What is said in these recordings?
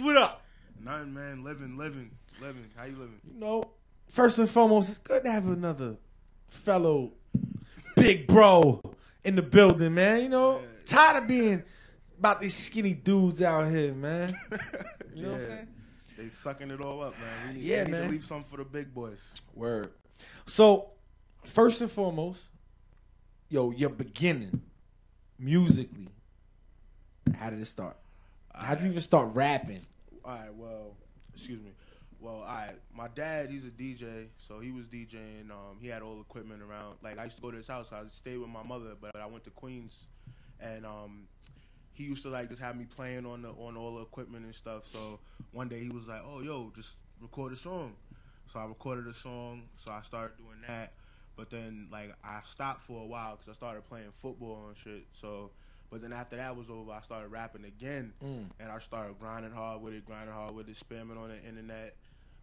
J-Stax, what up? Nothing, man. Living. How you living? You know, first and foremost, it's good to have another fellow big bro in the building, man. You know, tired of being about these skinny dudes out here, man. You know what I'm saying? They sucking it all up, man. We Yeah, need man. to leave something for the big boys. Word. So, first and foremost, your beginning musically, how did it start? How did you even start rapping? All right, well, excuse me. Well, all right, my dad, he's a DJ, so he was DJing. He had all the equipment around. Like, I used to go to his house. I stayed with my mother, but I went to Queens, and he used to, like, just have me playing on all the equipment and stuff. So one day he was like, oh, yo, just record a song. So I recorded a song, so I started doing that. But then, like, I stopped for a while because I started playing football and shit. So, but then after that was over, I started rapping again, and I started grinding hard with it, spamming on the internet.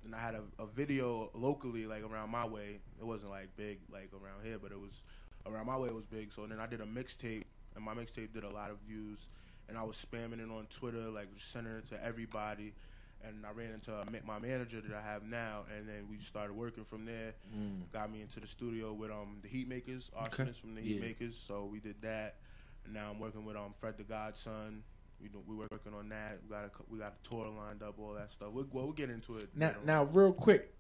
And I had a video locally, like, around my way. It wasn't, like, big, like, around here, but it was around my way. It was big. So then I did a mixtape, and my mixtape did a lot of views. And I was spamming it on Twitter, like, just sending it to everybody. And I ran into my manager that I have now, and then we started working from there. Got me into the studio with the Heatmakers, arsonists from the Heatmakers. So we did that. And now I'm working with Fred the Godson. We were working on that. We got a tour lined up, all that stuff. We'll get into it. Now, real quick,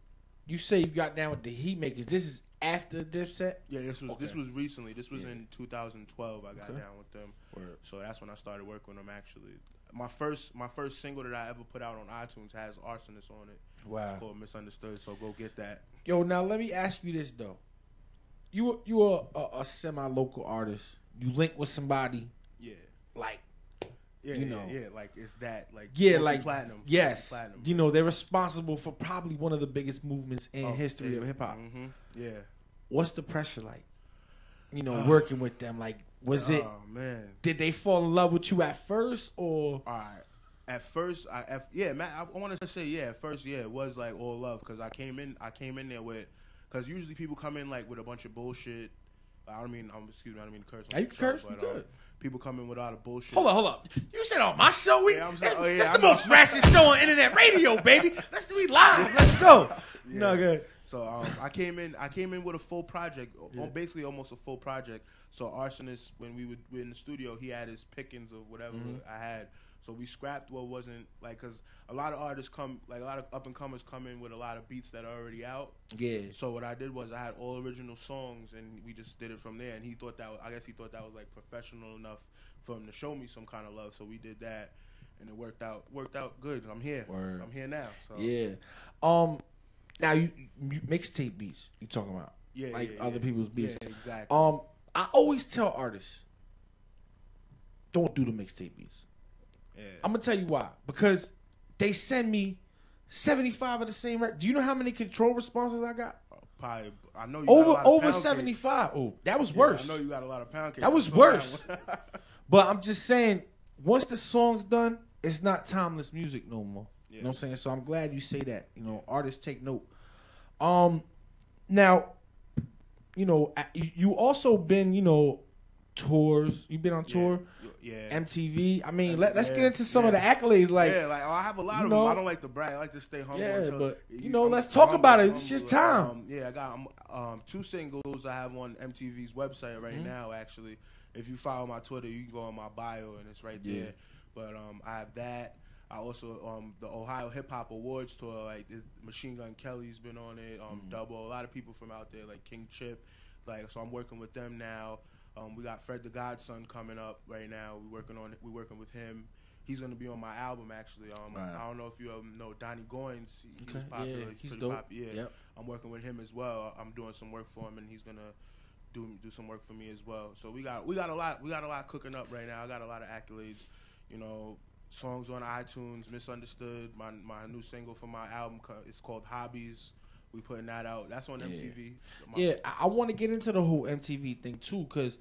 you say you got down with the Heatmakers. This is after Dipset? Yeah, this was recently. This was in 2012. I got down with them. Word. So that's when I started working with them. Actually, my first single that I ever put out on iTunes has Arsonist on it. Wow. It's called Misunderstood. So go get that. Yo, now let me ask you this though. You are a semi-local artist. You link with somebody. Yeah. Like. Yeah, you know, like it's that, like, like platinum. Yes, platinum. You know, they're responsible for probably one of the biggest movements in history of hip hop. Mm-hmm. Yeah. What's the pressure like? You know, working with them. Like, was it? Oh man, did they fall in love with you at first, or? All right. At first, man, I want to say at first, it was like all love because I came in there with, because usually people come in like with a bunch of bullshit. I don't mean to curse. You can curse, but good. People come in with all the bullshit. Hold up. You said on my show, that's the know. most ratchet show on internet radio, baby. Let's do it live. Let's go. Yeah. No good. So I came in with a full project, basically almost a full project. So Arsonist, when we were in the studio, he had his pickings of whatever I had. So we scrapped what wasn't, like, because a lot of artists a lot of up-and-comers come in with a lot of beats that are already out. Yeah. So what I did was I had all original songs, and we just did it from there. And he thought that was, like, professional enough for him to show me some kind of love. So we did that, and it worked out good. I'm here. Word. I'm here now. So. Yeah. Now, you mixtape beats you talking about. Yeah, like other people's beats. Yeah, exactly. I always tell artists, don't do the mixtape beats. Yeah. I'm gonna tell you why. Because they send me 75 of the same record. Do you know how many control responses I got? Probably. I know you got a lot of over pound 75. Cakes. Oh, that was worse. I know you got a lot of pound cakes. That was worse. But I'm just saying, once the song's done, it's not timeless music no more. Yeah. You know what I'm saying? So I'm glad you say that. You know, artists take note. Now, you know, you also been, you know, tours. You've been on tour. Yeah. MTV. I mean, let's get into some of the accolades. Like, I have a lot of them. I don't like to brag. I like to stay humble. Yeah, but let's talk about it. It's just time. I got 2 singles I have on MTV's website right now. Actually, if you follow my Twitter, you can go on my bio and it's right there. But I have that. I also the Ohio Hip Hop Awards tour. Like Machine Gun Kelly's been on it. Double. A lot of people from out there, like King Chip. Like, so I'm working with them now. We got Fred the Godson coming up right now. We're working with him. He's gonna be on my album actually. I don't know if you know Donnie Goins. He's popular. Yeah, he's pretty dope. Popular. Yeah. Yep. I'm working with him as well. I'm doing some work for him, and he's gonna do some work for me as well. So we got a lot cooking up right now. I got a lot of accolades. You know, songs on iTunes. Misunderstood. My new single for my album. It's called Hobbies. We putting that out. That's on MTV. Yeah, I want to get into the whole MTV thing too, because,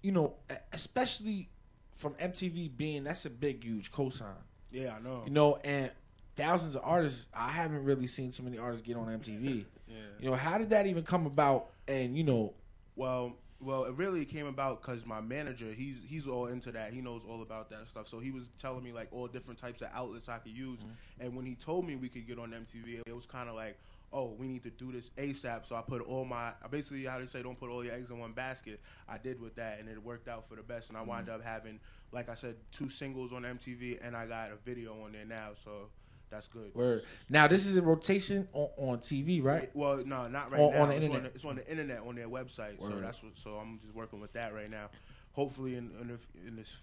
you know, especially from MTV being, that's a big, huge cosign. Yeah, I know. You know, and thousands of artists. I haven't really seen so many artists get on MTV. Yeah. You know, how did that even come about? And you know, well, Well, it really came about because my manager, he's all into that. He knows all about that stuff. So he was telling me like all different types of outlets I could use. And when he told me we could get on MTV, it was kind of like, oh, we need to do this ASAP. So I put all basically how they say, don't put all your eggs in one basket. I did with that, and it worked out for the best. And I wound up having, like I said, 2 singles on MTV, and I got a video on there now. So that's good. Word. Now this is in rotation on TV, right? Well, no, not right now. On the internet. It's on the internet on their website. Word. So that's what. So I'm just working with that right now. Hopefully, in this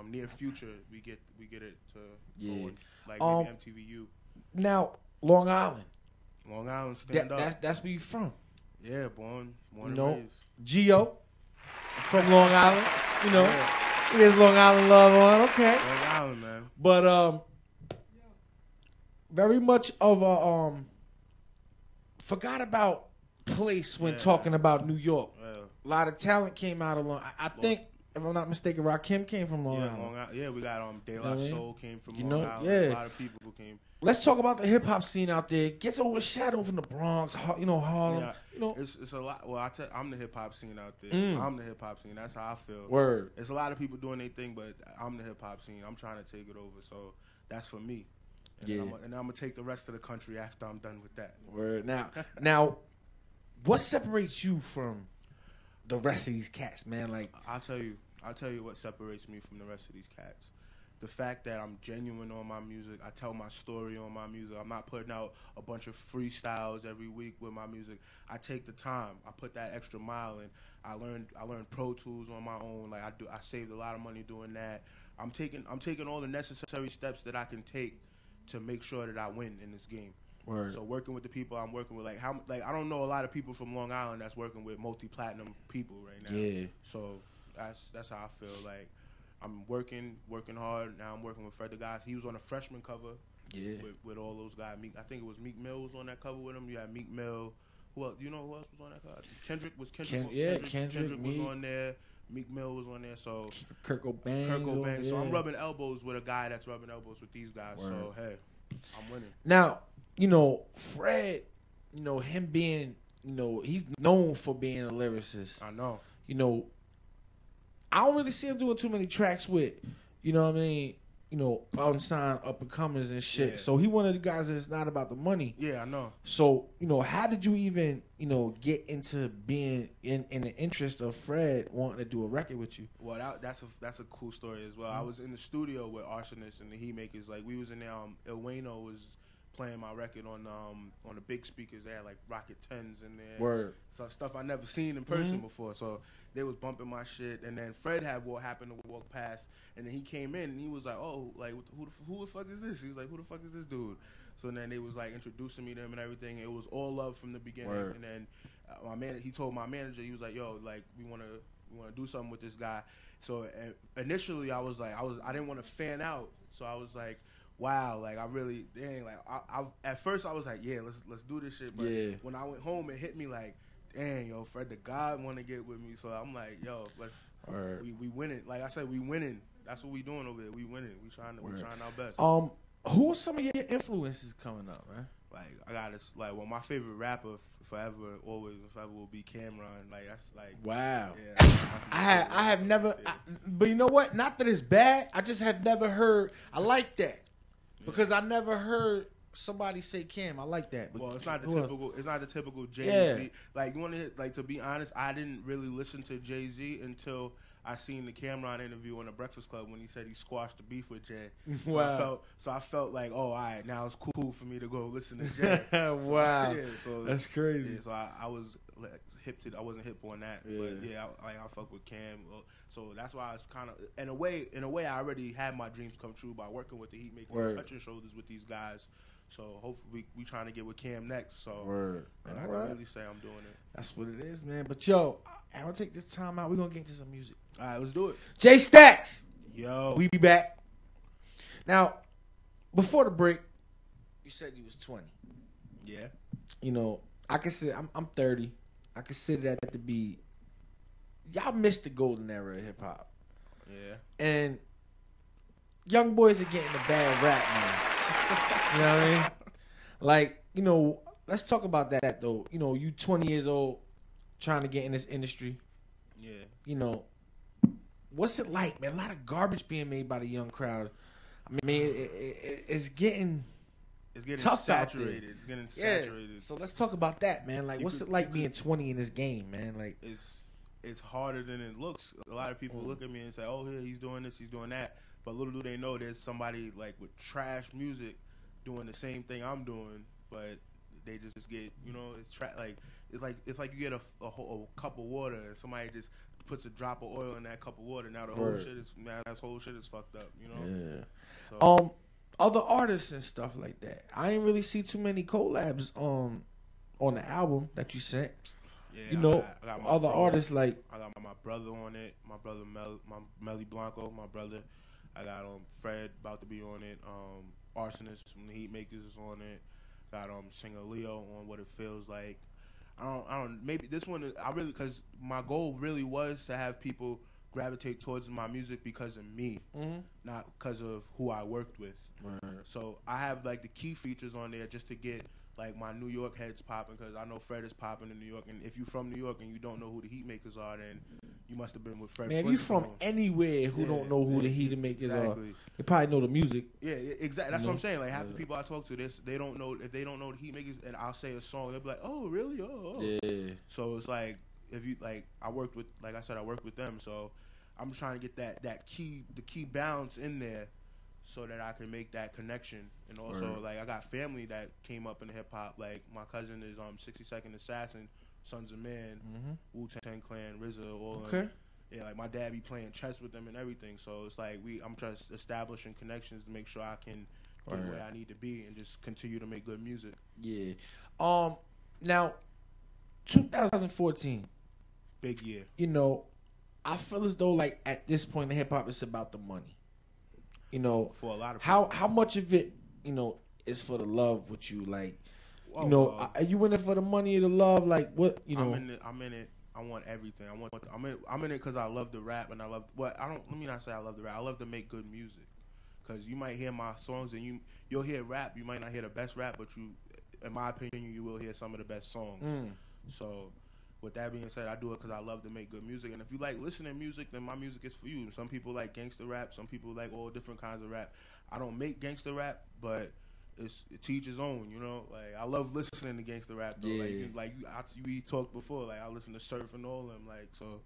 near future, we get it to go on, like maybe MTVU. Now Long Island. Long Island, stand up. That's where you from. Yeah, born and raised. Gio from Long Island. You know, there's Long Island love on. Okay. Long Island, man. But very much of a forgot about place when talking about New York. Yeah. A lot of talent came out of Long. I think, if I'm not mistaken, Rakim came from Long Island. Long Island. Yeah, we got De La Soul came from Long Island. Yeah. A lot of people came. Let's talk about the hip hop scene out there. It gets overshadowed from the Bronx, Harlem. Yeah, it's a lot. Well, I'm the hip hop scene out there. I'm the hip hop scene. That's how I feel. Word. It's a lot of people doing their thing, but I'm the hip hop scene. I'm trying to take it over, so that's for me. And I'm gonna take the rest of the country after I'm done with that. Word. Now, what separates you from the rest of these cats, man? Like, I'll tell you what separates me from the rest of these cats. The fact that I'm genuine on my music. I tell my story on my music. I'm not putting out a bunch of freestyles every week with my music. I take the time. I put that extra mile in. I learned Pro Tools on my own. Like I saved a lot of money doing that. I'm taking all the necessary steps that I can take to make sure that I win in this game. Word. So working with the people I'm working with, like I don't know a lot of people from Long Island that's working with multi-platinum people right now. Yeah. So that's how I feel. Like I'm working hard. Now I'm working with Fred the Guy. He was on a freshman cover. Yeah. With all those guys. I think it was Meek Mill was on that cover with him. You had Meek Mill. Who else? You know who else was on that cover? Kendrick was on there. Meek Mill was on there. So Kurt Cobain. So I'm rubbing elbows with a guy that's rubbing elbows with these guys. Word. So hey, I'm winning. Now, Fred, him being, he's known for being a lyricist. I know. I don't really see him doing too many tracks with, unsigned up and comers and shit. Yeah. So he one of the guys that's not about the money. Yeah, I know. So, how did you even, get into being in the interest of Fred wanting to do a record with you? Well, that's a cool story as well. I was in the studio with Arsonist and the Heatmakers. Like we was in there. El Wayno was playing my record on the big speakers. They had like Rocket 10s in there. Word. So stuff I never seen in person before. So they was bumping my shit. And then Fred had what happened to walk past. And then he came in and he was like, oh, like who the fuck is this? He was like, who the fuck is this dude? So then they was like introducing me to him and everything. It was all love from the beginning. Word. And then he told my manager, he was like, yo, like we wanna do something with this guy. So initially I didn't want to fan out. So I was like, wow, like I really, dang, like I at first I was like, yeah, let's do this shit. But when I went home, it hit me like, dang, yo, Fred the God want to get with me. So I'm like, yo, we winning. Like I said, we winning. That's what we doing over here. We winning. We trying our best. Who are some of your influences coming up, man? Like I got this. Like, well, my favorite rapper forever, always and forever will be Cameron. Like that's like wow. Yeah, I have never. But you know what? Not that it's bad. I just have never heard. I like that. Because I never heard somebody say Cam. I like that. But well, it's not the typical. It's not the typical Jay-Z. Yeah. Like you want to like to be honest, I didn't really listen to Jay-Z until I seen the Cameron interview on the Breakfast Club when he said he squashed the beef with Jay. So wow. I felt like, oh, all right, now it's cool for me to go listen to Jay. Wow. Yeah, so that's crazy. Yeah, so I was like, I wasn't hip on that. Yeah. But yeah, I fuck with Cam. So that's why it's kind of in a way I already had my dreams come true by working with the Heatmakers, touching shoulders with these guys. So hopefully we trying to get with Cam next. So and I can really say I'm doing it. That's what it is, man. But yo, I'm gonna take this time out. We're gonna get into some music. All right, let's do it. J-Stax. Yo. We be back. Now, before the break, you said you was 20. Yeah. I consider I'm 30. I consider that to be y'all missed the golden era of hip hop. Yeah. And young boys are getting a bad rap now. You know what I mean? Like, let's talk about that though. You 20 years old, trying to get in this industry. Yeah. You know, what's it like, man? A lot of garbage being made by the young crowd. I mean, it's getting tough saturated. out there. It's getting saturated. Yeah. So let's talk about that, man. Like, what's it like being 20 in this game, man? Like, it's harder than it looks. A lot of people look at me and say, "Oh, here he's doing this, he's doing that," but little do they know there's somebody like with trash music doing the same thing I'm doing, but they just get, you know, it's like you get a cup of water and somebody just puts a drop of oil in that cup of water. Now the whole shit is fucked up, you know. Yeah. So, other artists and stuff like that. I didn't really see too many collabs on the album that you sent. Yeah, you know, I got other artists like I got my brother on it. My brother Melly Blanco, my brother. I got Fred about to be on it. Arsonist from the Heatmakers is on it. Got singer Leo on What It Feels Like. I don't. Maybe this one because my goal really was to have people gravitate towards my music because of me, not because of who I worked with. Right. So I have like the key features on there just to get like my New York heads popping, because I know Fred is popping in New York, and if you from New York and you don't know who the Heatmakers are, then you must have been with Fred. Man, if you from anywhere who don't know who the Heatmakers are, they probably know the music. Yeah, exactly. That's what I'm saying. Like half the people I talk to, they don't know. If they don't know the Heatmakers, and I'll say a song, they'll be like, "Oh, really? Oh." Yeah. So it's like if you like, I worked with them, so I'm trying to get the key balance in there, so that I can make that connection. And also, like, I got family that came up in hip hop. Like, my cousin is 60-Second Assassin, Sons of Man, Wu-Tang Clan, RZA, all of them. Yeah, like, my dad be playing chess with them and everything. So it's like I'm just establishing connections to make sure I can get where I need to be and just continue to make good music. Yeah. Now, 2014. Big year. You know, I feel as though, like, at this point in hip hop, it's about the money. You know, for a lot of people. How much of it, you know, is for the love with you? Like, you know, are you in it for the money or the love? Like, what, you know? I'm in it. I want everything. I'm in it because I love the rap, and I love let me not say I love the rap. I love to make good music. Because you might hear my songs and you'll hear rap. You might not hear the best rap, but in my opinion, you will hear some of the best songs. So, with that being said, I do it because I love to make good music. And if you like listening to music, then my music is for you. Some people like gangster rap. Some people like all different kinds of rap. I don't make gangster rap, but it's to each his own, you know? Like, I love listening to gangster rap, though. Yeah. We talked before. Like, I listen to Surf and all them. Like, so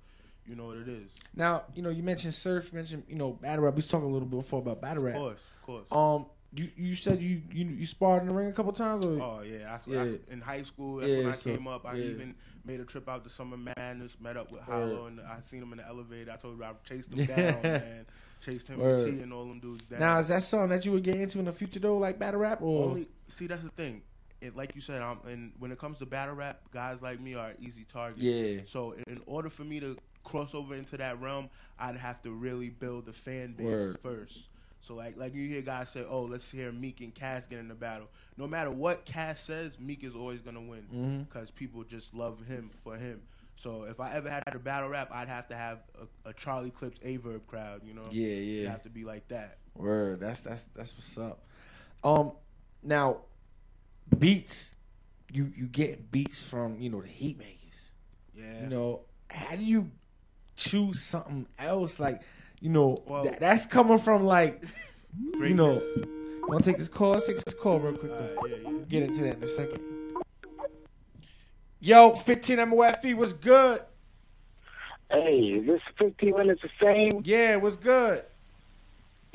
you know what it is. Now, you know, you mentioned Surf, you know, battle rap. We was talking a little bit before about battle rap. Of course. You said you sparred in the ring a couple times? Or? Oh, yeah. In high school, that's when I came up. I even made a trip out to Summer Madness, met up with Hollow, and I seen him in the elevator. I told you I chased him down, man. Chased him and T and all them dudes down. Now, is that something that you would get into in the future, though, like battle rap? Or? See, that's the thing. Like you said, and when it comes to battle rap, guys like me are an easy target. Yeah. So in order for me to cross over into that realm, I'd have to really build a fan base first. So like you hear guys say, "Oh, let's hear Meek and Cass get in the battle." No matter what Cass says, Meek is always gonna win because people just love him for him. So if I ever had a battle rap, I'd have to have a Charlie Clips Averb crowd, you know? Yeah. It'd have to be like that. Word, that's what's up. Now, beats, you get beats from, you know, the Heatmakers. Yeah. You know, how do you choose something else? Like, you know, that's coming from, like, greatness. You know, you want to take this call? Let's take this call real quick. Yeah. Get into that in a second. Yo, 15 MOFE, what's good? Hey, is this 15 minutes of fame? Yeah, what's good?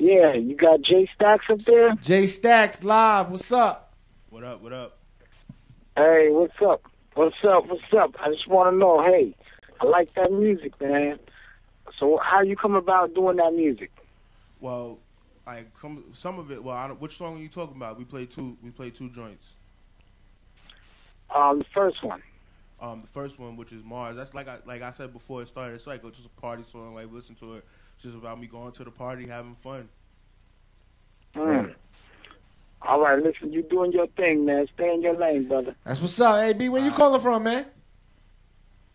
Yeah, you got J-Stax up there? J-Stax live, what's up? What up? Hey, what's up? I just want to know, hey, I like that music, man. So how you come about doing that music? Well, like some of it. Well, which song are you talking about? We played two joints. The first one. The first one, which is Mars. That's like I said before it started. It's like just a party song. Like listen to it. It's just about me going to the party, having fun. All right, listen, you doing your thing, man. Stay in your lane, brother. That's what's up. Hey, B, where you calling from, man?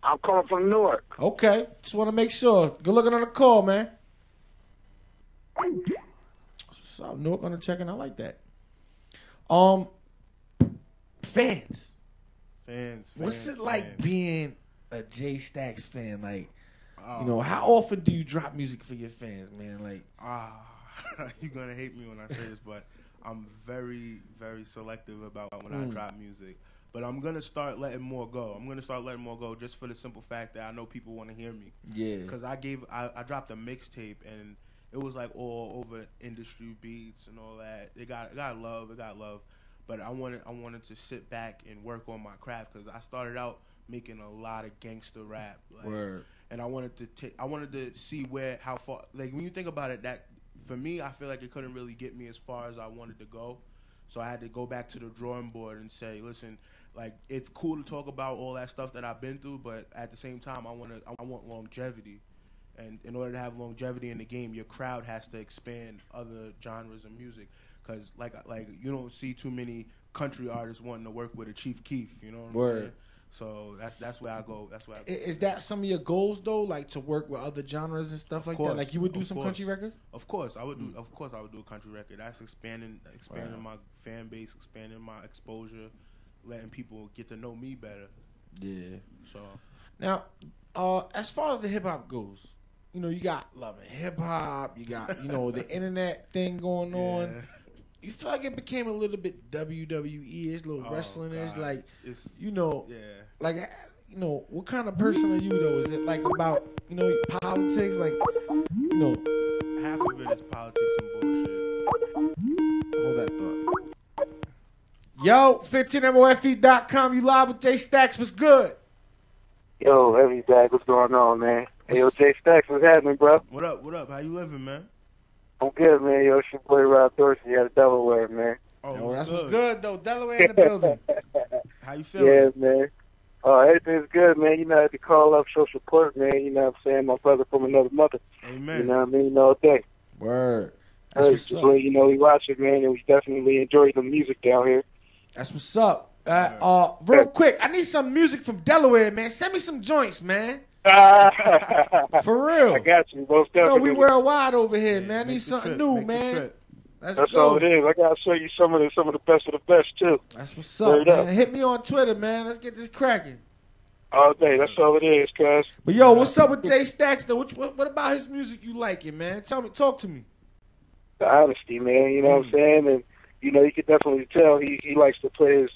I'm calling from Newark. Okay, just want to make sure. Good looking on the call, man. What's up, Newark on the check-in? I like that. Fans. Fans. What's it like being a J-Stax fan? Like, You know, how often do you drop music for your fans, man? Like, you're gonna hate me when I say this, but I'm very, very selective about when I drop music. But I'm gonna start letting more go. I'm gonna start letting more go just for the simple fact that I know people want to hear me. Yeah. Because I dropped a mixtape and it was like all over industry beats and all that. It got love. But I wanted to sit back and work on my craft because I started out making a lot of gangster rap. Word. And I wanted to see how far. Like when you think about it, that for me, I feel like it couldn't really get me as far as I wanted to go. So I had to go back to the drawing board and say, listen, like it's cool to talk about all that stuff that I've been through, but at the same time, I want longevity. And in order to have longevity in the game, your crowd has to expand other genres of music. Because like you don't see too many country artists wanting to work with a Chief Keef. You know what I'm saying? So that's where I go. Is that some of your goals though, like to work with other genres and stuff like that? Like you would do some country records? Of course, I would do. Of course, I would do a country record. That's expanding my fan base, expanding my exposure, letting people get to know me better. Yeah. So now, as far as the hip hop goes, you know, you got Love and Hip Hop, you got the internet thing going on. You feel like it became a little bit WWE-ish, a little wrestling-ish, like, like, what kind of person are you, though? Is it, like, about, politics? Like, half of it is politics and bullshit. Hold that thought. Yo, 15mofe.com, you live with J-Stax, what's good? Yo, Heavy Bag, what's going on, man? Hey, yo, J-Stax, what's happening, bro? What up? How you living, man? I'm good, man. Yo, it's your boy Rob Dorsey out of Delaware, man. Oh, that's what's good, though. Delaware in the building. How you feeling? Yeah, man. Everything's good, man. I had to call up, show support, man. You know what I'm saying? My brother from another mother. Amen. You know what I mean? All day. Word. That's what's up. We watch it, man, and we definitely enjoy the music down here. That's what's up. Real quick, I need some music from Delaware, man. Send me some joints, man. For real. I got you, most definitely. We worldwide over here, man. I need something new, man. That's all it is. I gotta show you some of the best of the best too. That's what's up, man. Hit me on Twitter, man. Let's get this cracking. All day. That's all it is, cuz. But yo, what's up with J-Stax though? What about his music you liking, man? Talk to me. The honesty, man. You know what I'm saying? And you can definitely tell he likes to play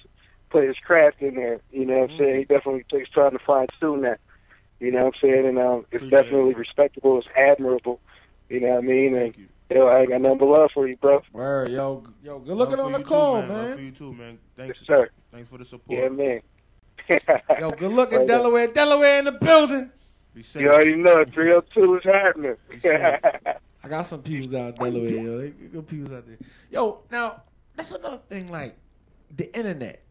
his craft in there. You know what I'm saying? He definitely takes time to fine tune that. You know what I'm saying? And it's definitely respectable. It's admirable. You know what I mean? And yo, I ain't got nothing but love for you, bro. Word, yo, good looking on the call, man. Love for you too, man. Thanks, yes, sir. Thanks for the support. Yeah, man. Yo, good looking, Delaware. Delaware in the building. Be safe. You already know 302 is happening. I got some peoples out in Delaware, yo. Good peoples out there. Yo, now, that's another thing, like, the internet.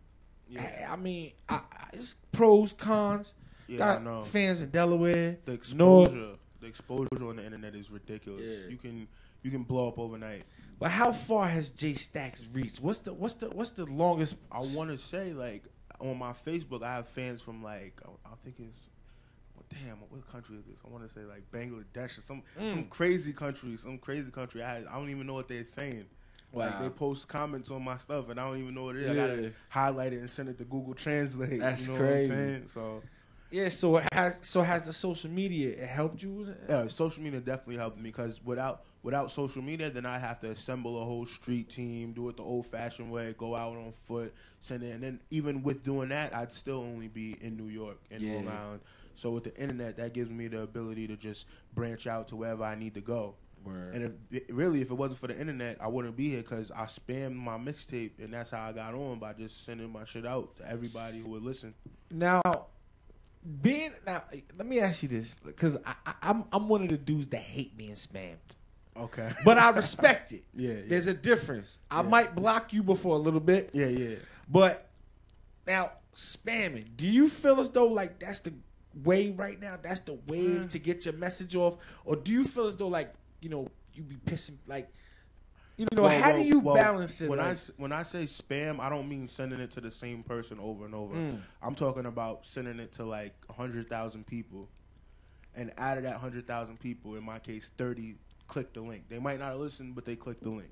Yeah. I mean, it's pros, cons. Yeah, got I know. Fans in Delaware. The exposure on the internet is ridiculous. Yeah. You can blow up overnight. But how far has J-Stax reached? What's the longest? I want to say, like, on my Facebook, I have fans from, like, I think it's, what country is this? I want to say, like, Bangladesh or some crazy country. I don't even know what they're saying. Wow. Like, they post comments on my stuff, and I don't even know what it is. I got to highlight it and send it to Google Translate. That's you know crazy. What I'm saying? So... Yeah, so has the social media helped you? Yeah, social media definitely helped me because without social media, then I'd have to assemble a whole street team, do it the old-fashioned way, go out on foot, send it, and then even with doing that, I'd still only be in New York and Long Island. So with the internet, that gives me the ability to just branch out to wherever I need to go. Word. And if it wasn't for the internet, I wouldn't be here because I spammed my mixtape, and that's how I got on, by just sending my shit out to everybody who would listen. Now, let me ask you this, because I'm one of the dudes that hate being spammed. Okay. But I respect it. Yeah. There's a difference. I might block you before a little bit. Yeah. But now, spamming, do you feel as though like that's the way right now? That's the wave to get your message off? Or do you feel as though like, you be pissing, like, how do you balance it? When I say spam, I don't mean sending it to the same person over and over. I'm talking about sending it to like 100,000 people, and out of that 100,000 people, in my case, 30 clicked the link. They might not have listened, but they clicked the link.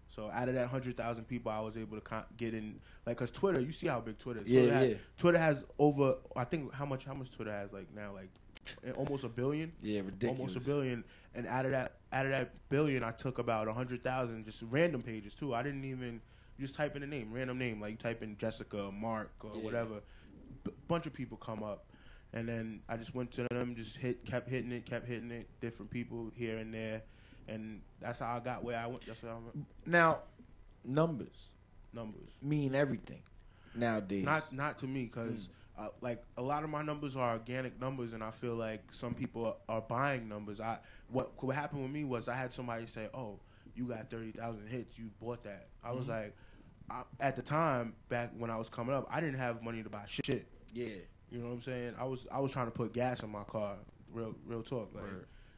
So out of that 100,000 people, I was able to get in, like, cause Twitter, you see how big Twitter is. Twitter has over, I think how much Twitter has like now, like almost $1 billion. Yeah, ridiculous. Almost $1 billion. And out of that billion, I took about 100,000 just random pages too. I didn't even just type in a name, random name, like you type in Jessica, Mark, or whatever. Bunch of people come up, and then I just went to them, kept hitting it, different people here and there, and that's how I got where I went. That's what I went. Now, numbers mean everything nowadays. Not to me, because like a lot of my numbers are organic numbers, and I feel like some people are buying numbers. What happened with me was I had somebody say, "Oh, you got 30,000 hits. You bought that." I was like, at the time back when I was coming up, I didn't have money to buy shit. Yeah, you know what I'm saying. I was trying to put gas in my car. Real talk. Like,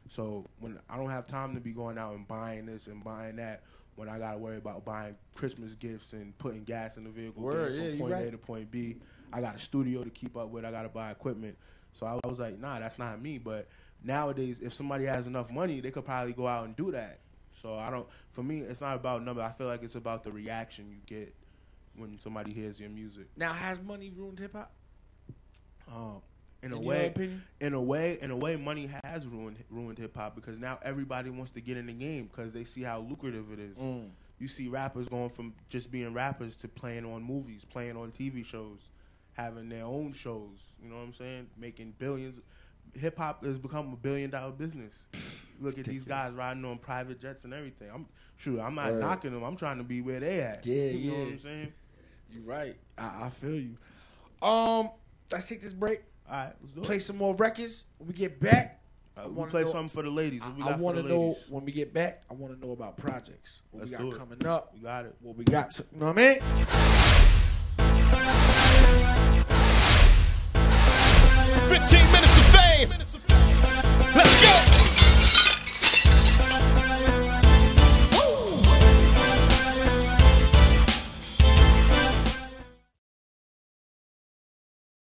so when I don't have time to be going out and buying this and buying that, when I gotta worry about buying Christmas gifts and putting gas in the vehicle from point A to point B, I got a studio to keep up with. I gotta buy equipment. So I was like, nah, that's not me. But nowadays, if somebody has enough money, they could probably go out and do that. So for me, it's not about number. I feel like it's about the reaction you get when somebody hears your music. Now, has money ruined hip hop? In a way, money has ruined hip hop, because now everybody wants to get in the game because they see how lucrative it is. You see rappers going from just being rappers to playing on movies, playing on TV shows, having their own shows. You know what I'm saying? Making billions. Hip hop has become $1 billion business. Look at these guys riding on private jets and everything. I'm not knocking them. I'm trying to be where they at. You know what I'm saying? You're right. I feel you. Let's take this break. All right, let's do it. Play some more records. When we get back, we'll play something for the ladies. I want to know, when we get back, I want to know about projects. What we got coming up. We got it. What we got. You know what I mean? 15 minutes.